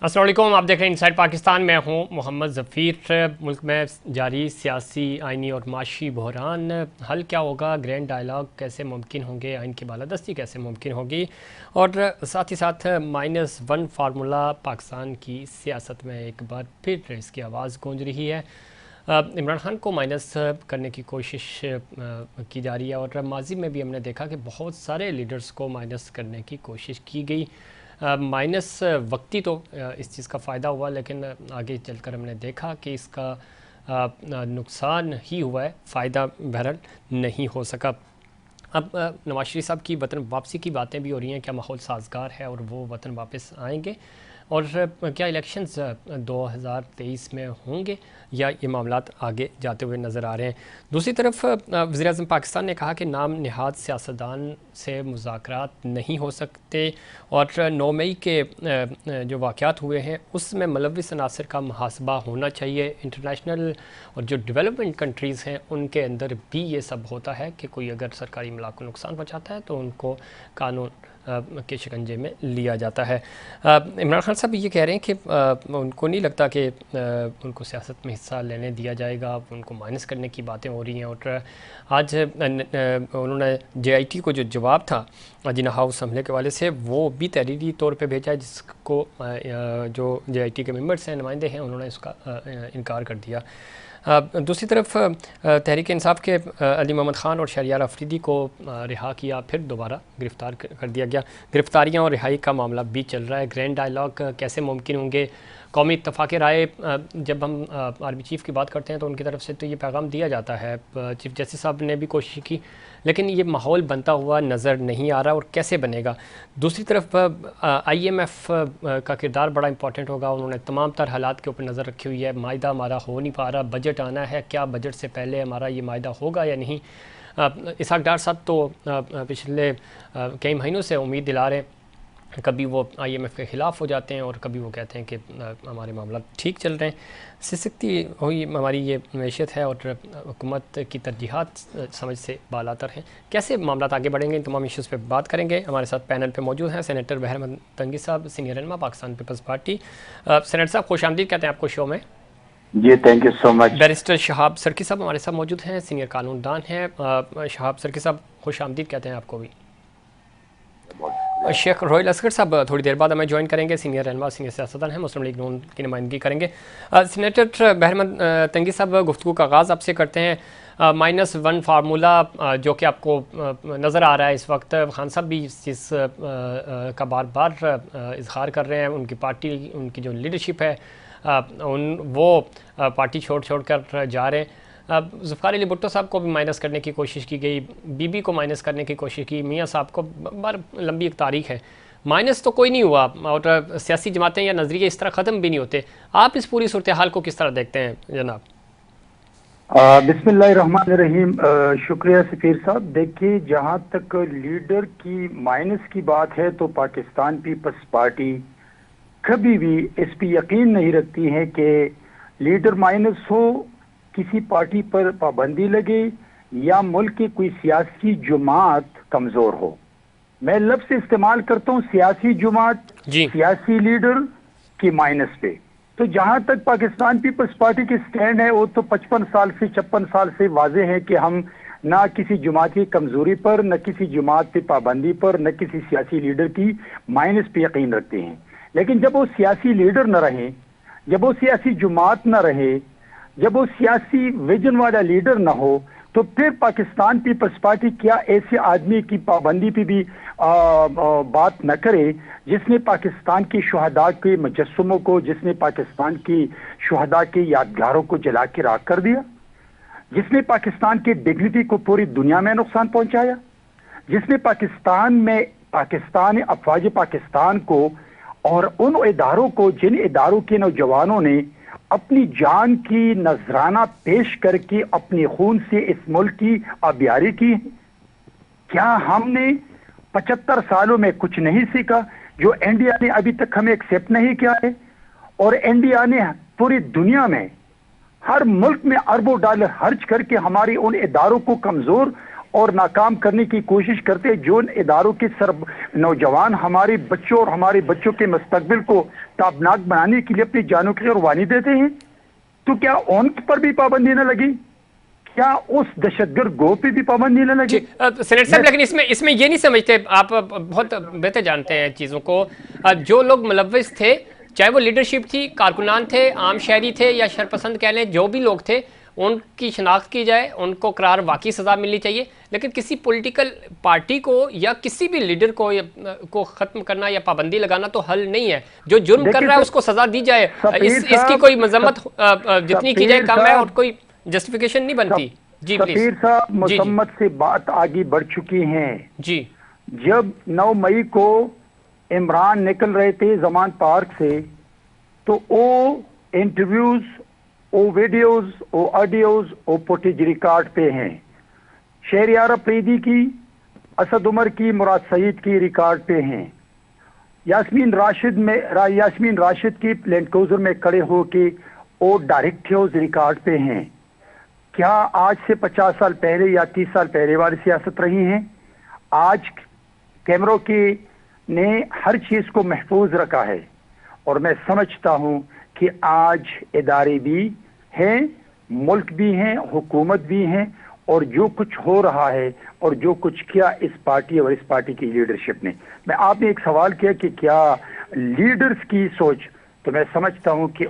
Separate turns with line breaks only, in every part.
अस्सलाम वालेकुम, आप देख रहे हैं इनसाइड पाकिस्तान। मैं हूं मोहम्मद ज़फ़ीर। मुल्क में जारी सियासी, आइनी और माशी बहरान, हल क्या होगा, ग्रैंड डायलॉग कैसे मुमकिन होंगे, आइन की बालादस्ती कैसे मुमकिन होगी, और साथ ही साथ -1 फार्मूला पाकिस्तान की सियासत में एक बार फिर इसकी आवाज़ गूंज रही है। इमरान खान को माइनस करने की कोशिश की जा रही है, और माजी में भी हमने देखा कि बहुत सारे लीडर्स को माइनस करने की कोशिश की गई। माइनस वक्ती तो इस चीज़ का फ़ायदा हुआ, लेकिन आगे चलकर हमने देखा कि इसका नुकसान ही हुआ है, फ़ायदा बहरहाल नहीं हो सका। अब नवाज शरीफ साहब की वतन वापसी की बातें भी हो रही हैं। क्या माहौल साजगार है और वो वतन वापस आएंगे, और क्या इलेक्शंस 2023 में होंगे, या ये मामलात आगे जाते हुए नज़र आ रहे हैं। दूसरी तरफ वज़ीर-ए-आज़म पाकिस्तान ने कहा कि नाम निहाद सियासतदान से मुज़ाकरात नहीं हो सकते, और 9 मई के जो वाक़यात हुए हैं उसमें मुलव्विस अनासर का मुहासबा होना चाहिए। इंटरनेशनल और जो डेवलपमेंट कंट्रीज़ हैं उनके अंदर भी ये सब होता है कि कोई अगर सरकारी इमलाक को नुकसान पहुँचाता है तो उनको कानून के शिकंजे में लिया जाता है। इमरान खान साहब ये कह रहे हैं कि उनको नहीं लगता कि उनको सियासत में हिस्सा लेने दिया जाएगा, उनको माइनस करने की बातें हो रही हैं। और आज उन्होंने JIT को जो जवाब था जिना हाउस हमले के वाले से, वो भी तहरीरी तौर पे भेजा है, जिसको जो JIT के मेंबर्स हैं, नुमाइंदे हैं, उन्होंने उसका इनकार कर दिया। दूसरी तरफ तहरीक इंसाफ के अली मोहम्मद ख़ान और शहरियार अफरीदी को रिहा किया, फिर दोबारा गिरफ़्तार कर दिया गया। गिरफ़्तारियाँ और रिहाई का मामला भी चल रहा है। ग्रैंड डायलॉग कैसे मुमकिन होंगे, कौमी इत्तफ़ाक़ राय, जब हम आर्मी चीफ़ की बात करते हैं तो उनकी तरफ से तो ये पैगाम दिया जाता है। चीफ़ जस्टिस साहब ने भी कोशिश की, लेकिन ये माहौल बनता हुआ नज़र नहीं आ रहा, और कैसे बनेगा। दूसरी तरफ IMF का किरदार बड़ा इंपॉर्टेंट होगा। उन्होंने तमाम तर हालात के ऊपर नज़र रखी हुई है। मायदा हमारा हो नहीं पा रहा, बजट आना है, क्या बजट से पहले हमारा ये मायदा होगा या नहीं। इसहाक डार साहब तो पिछले कई महीनों से उम्मीद दिला रहे हैं। कभी वो IMF के ख़िलाफ़ हो जाते हैं और कभी वो कहते हैं कि हमारे मामला ठीक चल रहे हैं। सिसकती हुई हमारी ये मैशत है, और हुकूमत की तरजीहात समझ से बालातर हैं। कैसे मामला आगे बढ़ेंगे, इन तमाम इश्यूज़ पे बात करेंगे। हमारे साथ पैनल पे मौजूद हैं सेनेटर बहरमंद तंगी साहब, सीनियर रहनुमा पाकिस्तान पीपल्स पार्टी। सेनेटर साहब खुशामदीद कहते हैं आपको शो में।
जी, thank you so much.
Barrister Shahab सरकी साहब हमारे साथ मौजूद हैं, सीनियर कानूनदान हैं। शहाब सरकी साहब खुशामदीद कहते हैं आपको भी। शेख रोयल असगर साहब थोड़ी देर बाद हमें ज्वाइन करेंगे, सीनियर रहनुमा, सीनियर सियासतदान हैं, मुस्लिम लीग नून की नुमाइंदगी करेंगे। सीनेटर बहरमंद तंगी साहब, गुफ्तगू का आगाज़ आपसे करते हैं। -1 फार्मूला जो कि आपको नज़र आ रहा है इस वक्त, खान साहब भी इस चीज़ का बार बार इजहार कर रहे हैं। उनकी पार्टी, उनकी जो लीडरशिप है वो पार्टी छोड़ कर जा रहे हैं। ज़ुल्फ़िकार अली भुट्टो साहब को भी माइनस करने की कोशिश की गई, बीबी को माइनस करने की कोशिश की, मियाँ साहब को, बार लंबी एक तारीख है। माइनस तो कोई नहीं हुआ, और सियासी जमातें या नज़रिए इस तरह ख़त्म भी नहीं होते। आप इस पूरी सूरत हाल को किस तरह देखते हैं जनाब?
बिस्मिल्लाहिर्रहमानिर्रहीम। शुक्रिया सफीर साहब। देखिए, जहां तक लीडर की माइनस की बात है तो पाकिस्तान पीपल्स पार्टी कभी भी इस पर यकीन नहीं रखती है कि लीडर माइनस हो, किसी पार्टी पर पाबंदी लगे, या मुल्क की कोई सियासी जमात कमजोर हो। मैं लफ्ज़ इस्तेमाल करता हूं सियासी जमात, सियासी लीडर की माइनस पे। तो जहां तक पाकिस्तान पीपल्स पार्टी की स्टैंड है, वो तो 55 साल से 56 साल से वाजे है कि हम ना किसी जमात की कमजोरी पर, न किसी जमात पे पाबंदी पर, न किसी सियासी लीडर की माइनस पे यकीन रखते हैं। लेकिन जब वो सियासी लीडर न रहे, जब वो सियासी जमात न रहे, जब वो सियासी विजन वाला लीडर ना हो, तो फिर पाकिस्तान पीपल्स पार्टी क्या ऐसे आदमी की पाबंदी पे भी बात न करे जिसने पाकिस्तान के शुहदा के मुजस्समों को, जिसने पाकिस्तान की शुहदा के यादगारों को जला के राख कर दिया, जिसने पाकिस्तान की डिग्निटी को पूरी दुनिया में नुकसान पहुंचाया, जिसने पाकिस्तान में पाकिस्तान अफवाज पाकिस्तान को और उन इदारों को, जिन इदारों के नौजवानों ने अपनी जान की नजराना पेश करके अपने खून से इस मुल्क की आबियारी की। क्या हमने 75 सालों में कुछ नहीं सीखा जो इंडिया ने अभी तक हमें एक्सेप्ट नहीं किया है? और इंडिया ने पूरी दुनिया में हर मुल्क में अरबों डॉलर खर्च करके हमारे उन इदारों को कमजोर और नाकाम करने की कोशिश करते हैं। जो इदारों के नौजवान हमारे बच्चों और हमारे बच्चों के मुस्तकबिल को ताबनाक बनाने के लिए अपनी जानों की कुर्बानी देते हैं, तो क्या उन पर भी पाबंदी न लगी? क्या उस दहशतगर्द गो पे भी पाबंदी न लगी?
सेनेटर साहब, लेकिन इसमें ये नहीं समझते आप, बहुत बेहतर जानते हैं चीज़ों को। जो लोग मुलव्विस थे, चाहे वो लीडरशिप थी, कारकुनान थे, आम शहरी थे या शरपसंद कह लें, जो भी लोग थे, उनकी शनाख्त की जाए, उनको करार वाकई सज़ा मिलनी चाहिए। लेकिन किसी पॉलिटिकल पार्टी को या किसी भी लीडर को ख़त्म करना या पाबंदी लगाना तो हल नहीं है। जो जुर्म कर रहा है उसको सज़ा दी जाए, इसकी कोई मजम्मत जितनी की जाए कम है और कोई जस्टिफिकेशन नहीं बनती। जी प्लीज।
सफीर साहब, मुसम्मत से बात आगे बढ़ चुकी हैं
जी।
जब 9 मई को इमरान निकल रहे थे जमान पार्क से, तो वो इंटरव्यूज, वो वीडियोस, वो ऑडियोज, वो फुटेज रिकॉर्ड पे हैं। शहरियार अफरीदी की, असद उमर की, मुराद सईद की रिकॉर्ड पे हैं। यास्मीन राशिद की लैंड क्रूजर में खड़े होके वो डायरेक्ट थे, उस रिकॉर्ड पे हैं। क्या आज से 50 साल पहले या 30 साल पहले वाली सियासत रही है? आज कैमरों की ने हर चीज को महफूज रखा है, और मैं समझता हूं कि आज इदारे भी हैं, मुल्क भी हैं, हुकूमत भी हैं, और जो कुछ हो रहा है और जो कुछ किया इस पार्टी और इस पार्टी की लीडरशिप ने। मैं आपने एक सवाल किया कि क्या लीडर्स की सोच, तो मैं समझता हूं कि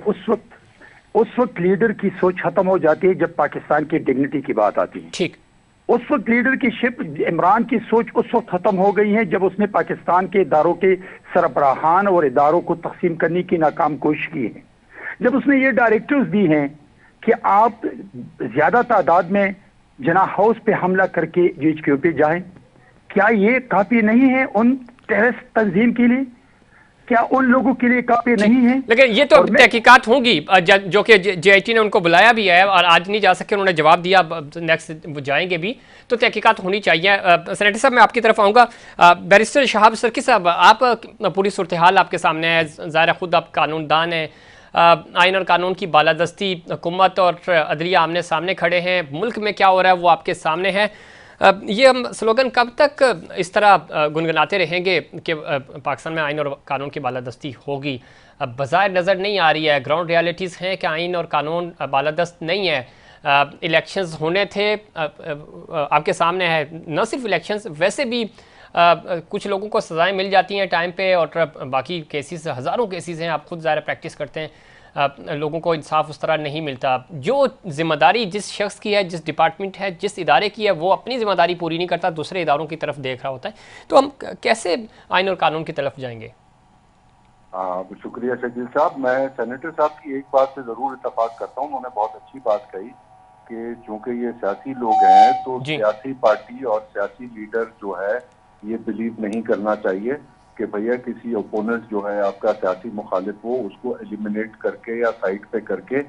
उस वक्त लीडर की सोच खत्म हो जाती है जब पाकिस्तान की डिग्निटी की बात आती है।
ठीक।
उस वक्त लीडर की शिप, इमरान की सोच उस वक्त खत्म हो गई है जब उसने पाकिस्तान के इदारों के सरबराहान और इदारों को तकसीम करने की नाकाम कोशिश की है। जब उसने ये डायरेक्टिव्स दी हैं कि आप ज्यादा तादाद में जना हाउस पे हमला करके GHQ पे जाएं, क्या ये काफी नहीं है उन टेररिस्ट तंजीम के लिए? क्या उन लोगों के लिए काफी नहीं है?
लेकिन ये तो तहकीकात होंगी, जो कि JIT ने उनको बुलाया भी है और आज नहीं जा सके, उन्होंने जवाब दिया, नेक्स्ट जाएंगे भी, तो तहकीकात होनी चाहिए। सेनेटर साहब, मैं आपकी तरफ आऊँगा। बैरिस्टर शहाब सर्की साहब, आप पूरी सूरत हाल आपके सामने है, ज़ाहिर खुद आप कानूनदान हैं, आइन और कानून की बालादस्ती, हुकूमत और अदलिया आमने सामने खड़े हैं, मुल्क में क्या हो रहा है वो आपके सामने है। ये हम स्लोगन कब तक इस तरह गुनगुनाते रहेंगे कि पाकिस्तान में आइन और कानून की बालादस्ती होगी? बज़ाहिर नज़र नहीं आ रही है, ग्राउंड रियलिटीज़ हैं कि आइन और कानून बालादस्त नहीं है। इलेक्शंस होने थे, आपके सामने है, न सिर्फ इलेक्शंस, वैसे भी कुछ लोगों को सज़ाएं मिल जाती हैं टाइम पे, और बाकी केसेस, हज़ारों केसेस हैं, आप खुद ज़ाहिर प्रैक्टिस करते हैं, लोगों को इंसाफ उस तरह नहीं मिलता। जो जिम्मेदारी जिस शख्स की है, जिस डिपार्टमेंट है, जिस इदारे की है, वो अपनी जिम्मेदारी पूरी नहीं करता, दूसरे इदारों की तरफ देख रहा होता है, तो हम कैसे आइन और कानून की तरफ जाएंगे?
शुक्रिया शकील साहब। मैं सेनेटर साहब की एक बात से ज़रूर इत्तफाक करता हूँ। उन्होंने बहुत अच्छी बात कही कि चूंकि ये सियासी लोग हैं तो सियासी पार्टी और सियासी लीडर जो है ये बिलीव नहीं करना चाहिए कि भैया किसी ओपोनेंट जो है आपका सियासी मुखालिफ हो उसको एलिमिनेट करके या साइड पे करके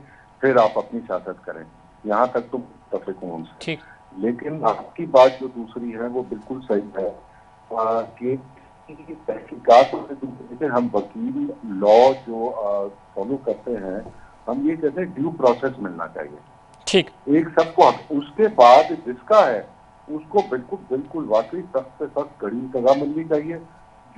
फिर आप अपनी सियासत करें। यहाँ तक तो मुत्तफिक हूं उनसे। लेकिन आपकी बात जो दूसरी है वो बिल्कुल सही है कि तहकीकात से हम वकील लॉ जो फॉलो करते हैं, हम ये कहते हैं ड्यू प्रोसेस मिलना चाहिए।
ठीक।
एक सबको, उसके बाद जिसका है उसको बिल्कुल वाकई सख्त से सख्त कड़ी सजा मिलनी चाहिए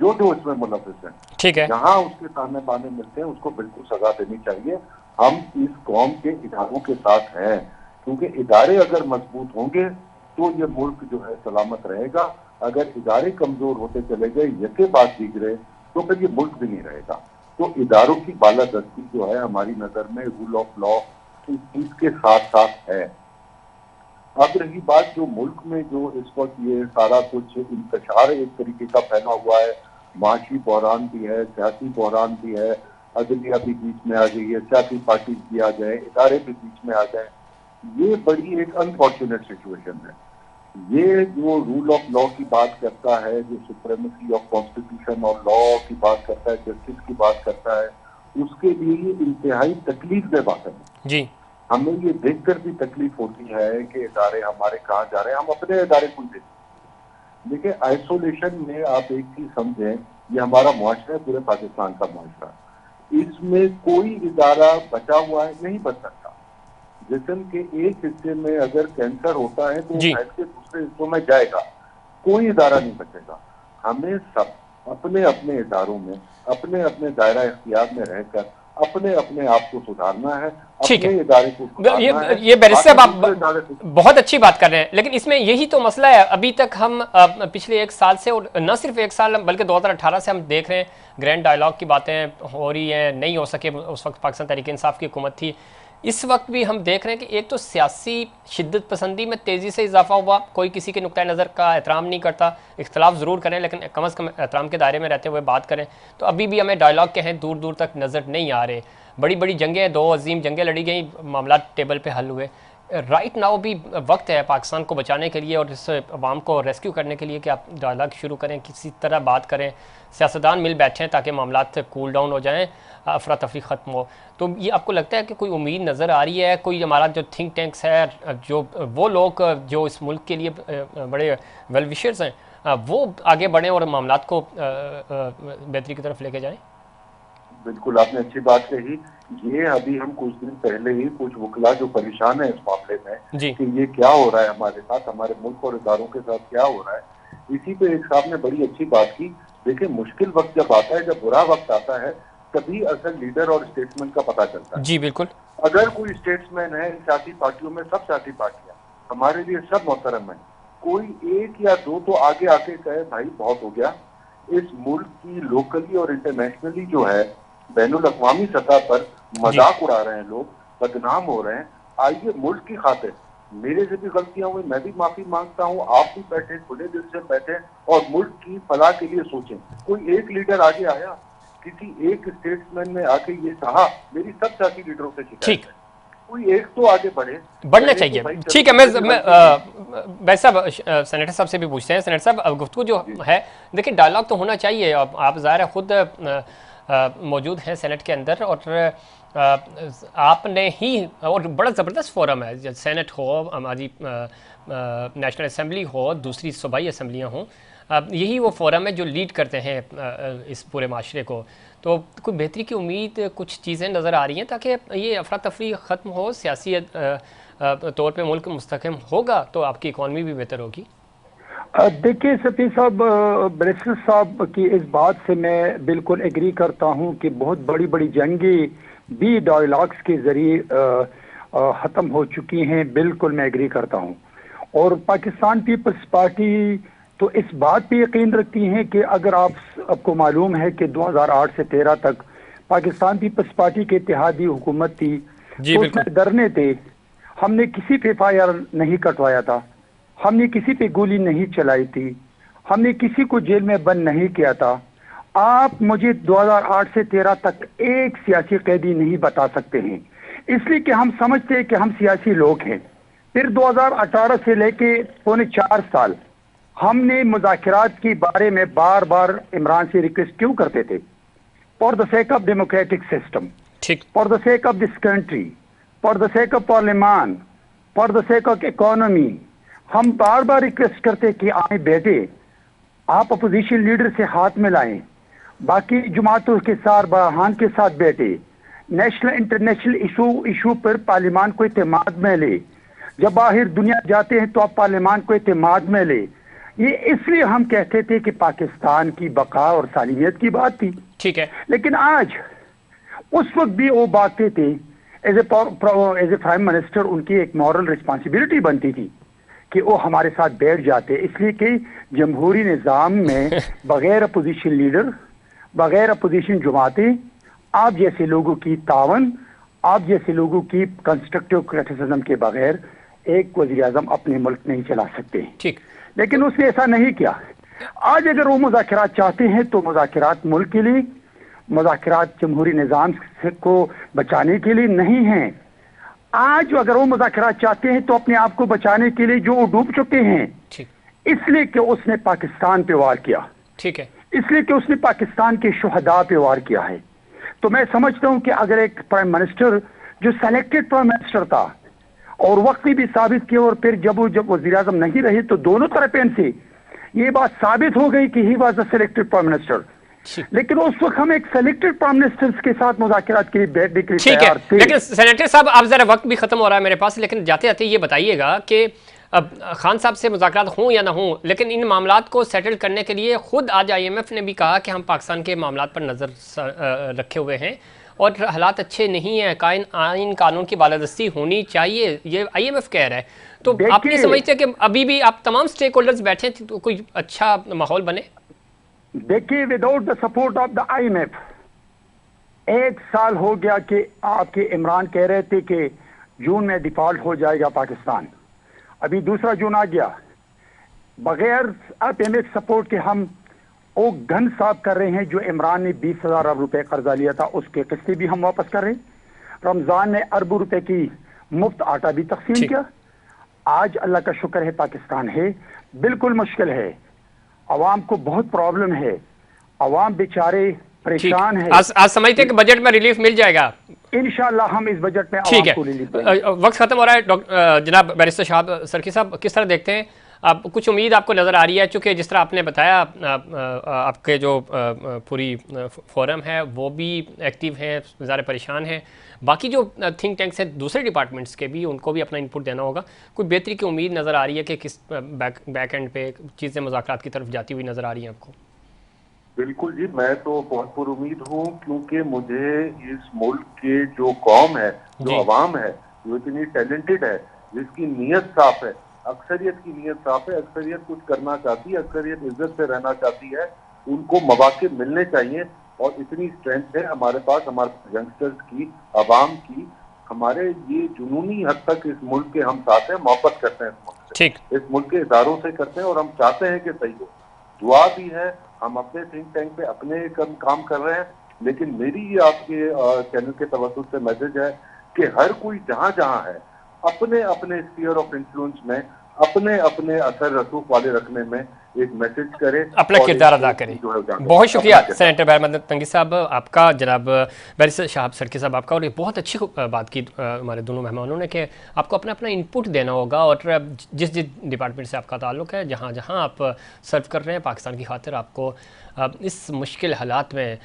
जो इसमें मुलव्विस है।
ठीक है।
जहां उसके सामने बाने मिलते हैं उसको बिल्कुल सजा देनी चाहिए। हम इस कौम के इदारों के साथ हैं, क्योंकि इदारे अगर मजबूत होंगे तो ये मुल्क जो है सलामत रहेगा। अगर इदारे कमजोर होते चले गए, यके बाद बिगड़े, तो फिर ये मुल्क भी नहीं रहेगा। तो इदारों की बालादस्ती जो है हमारी नजर में रूल ऑफ लॉ इसके साथ साथ है। अब रही बात जो मुल्क में जो इस वक्त ये सारा कुछ इंतशार एक तरीके का फैला हुआ है, माशी बहरान भी है, सियासी बहरान भी है, अदलिया भी बीच में आ गई है, सियासी पार्टी भी आ जाए, इदारे भी बीच में आ जाए, ये बड़ी एक अनफॉर्चुनेट सिचुएशन है। ये जो रूल ऑफ लॉ की बात करता है, जो सुप्रीमेसी ऑफ कॉन्स्टिट्यूशन और लॉ की बात करता है, जस्टिस की बात करता है, उसके लिए ये इंतहाई तकलीफ दे बात है जी। हमें ये देखकर भी तकलीफ होती है कि इदारे हमारे कहाँ जा रहे हैं, हम अपने इदारे को देखते। देखिए, आइसोलेशन में आप एक चीज समझें, ये हमारा मुआशरा है, पूरे पाकिस्तान का मुआशरा, इसमें कोई इदारा बचा हुआ है नहीं बच सकता। जिस्म के एक हिस्से में अगर कैंसर होता है तो
जी।
हेड के दूसरे हिस्सों में जाएगा, कोई इदारा नहीं बचेगा। हमें सब अपने अपने इदारों में, अपने अपने दायरा इख्तियार में रहकर अपने अपने आप को सुधारना है,
ठीक
अपने
है।
इदारे को सुधारना है।
ये बैरिस्टर
बाकी
आप
दूसरे इदारे से
बहुत अच्छी बात कर रहे हैं, लेकिन इसमें यही तो मसला है। अभी तक हम पिछले एक साल से, और न सिर्फ एक साल बल्कि 2018 से हम देख रहे हैं ग्रैंड डायलॉग की बातें हो रही हैं, नहीं हो सके। उस वक्त पाकिस्तान तहरीक इंसाफ की हुकूमत थी। इस वक्त भी हम देख रहे हैं कि एक तो सियासी शिद्दत पसंदी में तेज़ी से इजाफा हुआ, कोई किसी के नुक्ता नज़र का एहतराम नहीं करता। इख्तलाफ ज़रूर करें लेकिन कम अज़ कम एहतराम के दायरे में रहते हुए बात करें। तो अभी भी हमें डायलॉग के हैं दूर दूर तक नज़र नहीं आ रहे। बड़ी बड़ी जंगें, 2 अजीम जंगें लड़ी गई, मामला टेबल पे हल हुए। राइट नाउ भी वक्त है पाकिस्तान को बचाने के लिए और इस अवाम को रेस्क्यू करने के लिए कि आप डायलॉग शुरू करें, किसी तरह बात करें, सियासतदान मिल बैठें ताकि मामला कूल डाउन हो जाएं, अफरा तफरी ख़त्म हो। तो ये आपको लगता है कि कोई उम्मीद नज़र आ रही है? कोई हमारा जो थिंक टैंक्स है, जो वो लोग जो इस मुल्क के लिए बड़े वेल विशर्स हैं, वो आगे बढ़ें और मामला को बेहतरी की तरफ लेके जाएं?
बिल्कुल आपने अच्छी बात कही। ये अभी हम कुछ दिन पहले ही कुछ वकला जो परेशान है इस मामले में
जी।
कि ये क्या हो रहा है हमारे साथ, हमारे मुल्क और इदारों के साथ क्या हो रहा है, इसी पे एक साहब ने बड़ी अच्छी बात की। देखिए, मुश्किल वक्त जब आता है, जब बुरा वक्त आता है, तभी असल लीडर और स्टेट्समैन का पता चलता है।
जी बिल्कुल।
अगर कोई स्टेट्समैन है सियासी पार्टियों में, सब सियासी पार्टियां हमारे लिए सब मोहतरम है, कोई एक या दो तो आगे आके कहे भाई बहुत हो गया, इस मुल्क की लोकली और इंटरनेशनली जो है बैनुल अक़वामी सतह पर मजाक उड़ा रहे हैं लोग, बदनाम हो रहे हैं। आइए मुल्क की खातिर, मेरे से भी गलतियां हुई, मैं भी माफी मांगता हूं, आप भी बैठे खुले दिल से बैठे और मुल्क की फलाह के लिए सोचें। कोई एक लीडर आगे आया, किसी एक स्टेट्समैन ने आके ये कहा, मेरी सब सियासी लीडरों से शिकायत है, कोई एक तो आगे
बढ़ना चाहिए। ठीक है, मैं वैसा सेनेटर साहब से भी पूछते हैं। सेनेटर साहब, गुफ्तगू जो है, देखिए डायलॉग तो होना चाहिए। आप ज़ाहिर है खुद मौजूद हैं सेनेट के अंदर, और आपने ही, और बड़ा ज़बरदस्त फोरम है, सेनेट हो, हमारी नेशनल असम्बली हो, दूसरी सूबाई असम्बलियाँ हों, यही वो फोरम है जो लीड करते हैं इस पूरे माशरे को। तो कोई बेहतरी की उम्मीद, कुछ चीज़ें नज़र आ रही हैं ताकि ये अफरा तफरी ख़त्म हो, सियासी तौर पे मुल्क मुस्तकम होगा तो आपकी इकॉनमी भी बेहतर होगी।
देखिए सफी साहब, बैरिस्टर साहब की इस बात से मैं बिल्कुल एग्री करता हूं कि बहुत बड़ी बड़ी जंगें भी डायलॉग्स के जरिए ख़त्म हो चुकी हैं। बिल्कुल मैं एग्री करता हूं। और पाकिस्तान पीपल्स पार्टी तो इस बात पे यकीन रखती है कि अगर आपको मालूम है कि 2008 से 13 तक पाकिस्तान पीपल्स पार्टी की इत्तेहादी हुकूमत थी, तो उसमें डरने थे। हमने किसी पे FIR नहीं कटवाया था, हमने किसी पे गोली नहीं चलाई थी, हमने किसी को जेल में बंद नहीं किया था। आप मुझे 2008 से 13 तक एक सियासी कैदी नहीं बता सकते हैं, इसलिए कि हम समझते हैं कि हम सियासी लोग हैं। फिर 2018 से लेके पौने 4 साल हमने मुज़ाकरात के बारे में बार बार इमरान से रिक्वेस्ट क्यों करते थे? For the sake of democratic system, for the sake of this country, for the sake of parliament, for the sake of economy, हम बार बार रिक्वेस्ट करते कि आए बैठे, आप अपोजिशन लीडर से हाथ मिलाएं, बाकी जमातों के साथ बरहान के साथ बैठे, नेशनल इंटरनेशनल इशू पर पार्लियामान को इत्तेमाद में ले, जब बाहर दुनिया जाते हैं तो आप पार्लियामान को इत्तेमाद में ले। ये इसलिए हम कहते थे कि पाकिस्तान की बका और सालिमियत की बात थी।
ठीक है,
लेकिन आज उस वक्त भी वो बातें थी, एज ए प्राइम मिनिस्टर उनकी एक मॉरल रिस्पॉन्सिबिलिटी बनती थी कि वो हमारे साथ बैठ जाते, इसलिए कि जमहूरी निज़ाम में बगैर अपोजिशन लीडर, बगैर अपोजिशन जमातें, आप जैसे लोगों की तावन, आप जैसे लोगों की कंस्ट्रक्टिव क्रिटिसिज्म के बगैर एक वज़ीर आज़म अपने मुल्क नहीं चला सकते।
ठीक।
लेकिन उसने ऐसा नहीं किया। आज अगर वो मुज़ाकरात चाहते हैं तो मुज़ाकरात मुल्क के लिए, मुज़ाकरात जमहूरी निज़ाम को बचाने के लिए नहीं हैं। आज अगर वो मुज़ाकरात चाहते हैं तो अपने आप को बचाने के लिए, जो वो डूब चुके हैं, इसलिए कि उसने पाकिस्तान पे वार किया।
ठीक है,
इसलिए कि उसने पाकिस्तान के शुहदा पे वार किया है। तो मैं समझता हूं कि अगर एक प्राइम मिनिस्टर जो सेलेक्टेड प्राइम मिनिस्टर था और वक्त भी साबित किया, और फिर जब वज़ीर आज़म नहीं रहे तो दोनों तरफ से ये बात साबित हो गई कि he was the selected prime minister,
ठीक।
लेकिन उस वक्त हम एक सेलेक्टेड प्राइम मिनिस्टर्स के साथ मुज़ाकरात के लिए बैठने के लिए
ठीक है,
तैयार थे।
लेकिन सेनेटर साहब अब जरा वक्त भी खत्म हो रहा है मेरे पास, लेकिन जाते जाते ये बताइएगा कि अब खान साहब से मुज़ाकरात हों या ना हों, लेकिन इन मामलात को सेटल करने के लिए खुद आज IMF ने भी कहा कि हम पाकिस्तान के मामलात पर नज़र रखे हुए हैं और हालात अच्छे नहीं हैं, आइन कानून की बालादस्ती होनी चाहिए, ये IMF कह रहा है। तो आप नहीं समझते कि अभी भी आप तमाम स्टेक होल्डर्स बैठे हैं तो कोई अच्छा माहौल बने?
देखिए, without the support of the IMF 1 साल हो गया कि आपके इमरान कह रहे थे कि जून में डिफॉल्ट हो जाएगा पाकिस्तान। अभी 2 जून आ गया, बगैर IMF सपोर्ट के हम वो घन साफ कर रहे हैं जो इमरान ने 20,000 अरब रुपए कर्जा लिया था, उसके किस्तें भी हम वापस कर रहे हैं। रमजान में अरबों रुपए की मुफ्त आटा भी तकसीम किया। आज अल्लाह का शुक्र है पाकिस्तान है, बिल्कुल मुश्किल है, अवाम को बहुत प्रॉब्लम है, अवाम बेचारे परेशान है।
आज समझते हैं कि बजट में रिलीफ मिल जाएगा?
इंशाल्लाह हम इस बजट में
ठीक है।
को रिलीफ देंगे।
वक्त खत्म हो रहा है। जनाब बैरिस्टर शाहाब सरकी साहब, किस तरह देखते हैं आप, कुछ उम्मीद आपको नज़र आ रही है? चूँकि जिस तरह आपने बताया आपके जो पूरी फोरम है वो भी एक्टिव है, ज़्यादा परेशान है, बाकी जो थिंक टैंक्स हैं दूसरे डिपार्टमेंट्स के भी, उनको भी अपना इनपुट देना होगा। कोई बेहतरी की उम्मीद नज़र आ रही है कि किस बैक एंड पे चीज़ें मुज़ाकरात की तरफ जाती हुई नज़र आ रही हैं आपको?
बिल्कुल जी, मैं तो बहुत पुरुमीद हूँ, क्योंकि मुझे इस मुल्क के जो कौम है, जो अवाम है, जो इतनी टैलेंटेड है, जिसकी नीयत साफ है, अक्सरियत की नीयत साफ है, अक्सरियत कुछ करना चाहती है, अक्सरियत इज्जत से रहना चाहती है, उनको मौके मिलने चाहिए। और इतनी स्ट्रेंथ है हमारे पास, हमारे यंगस्टर्स की, अवाम की, हमारे ये जुनूनी हद तक इस मुल्क के हम साथ हैं, मोहब्बत करते हैं इस मुल्क से, इस मुल्क के इदारों से करते हैं, और हम चाहते हैं कि सही हो। दुआ भी है, हम अपने थिंक टैंक पे अपने काम कर रहे हैं, लेकिन मेरी आपके चैनल के तवज्जुह से मैसेज है कि हर कोई जहां जहां है, अपने अपने स्फीयर ऑफ इन्फ्लुएंस में, अपने अपने असर रसूख वाले रखने में एक मैसेज करे,
अपना किरदार अदा करे। बहुत शुक्रिया सेनेटर बैरमद तंगी साहब आपका, जनाब बैरिस्टर शाहाब सरकी साहब आपका। और ये बहुत अच्छी बात की हमारे दोनों मेहमानों ने कि आपको अपना अपना इनपुट देना होगा, और जिस जिस डिपार्टमेंट से आपका ताल्लुक़ है, जहाँ जहाँ आप सर्व कर रहे हैं पाकिस्तान की खातिर, आपको इस मुश्किल हालात में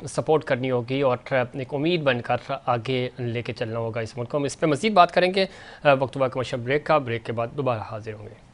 सपोर्ट करनी होगी और एक उम्मीद बनकर आगे लेके चलना होगा इस मुल्क को। हम इस पर मज़ीद बात करेंगे वक्त हुआ कमर्शियल ब्रेक के बाद दोबारा हाजिर होंगे।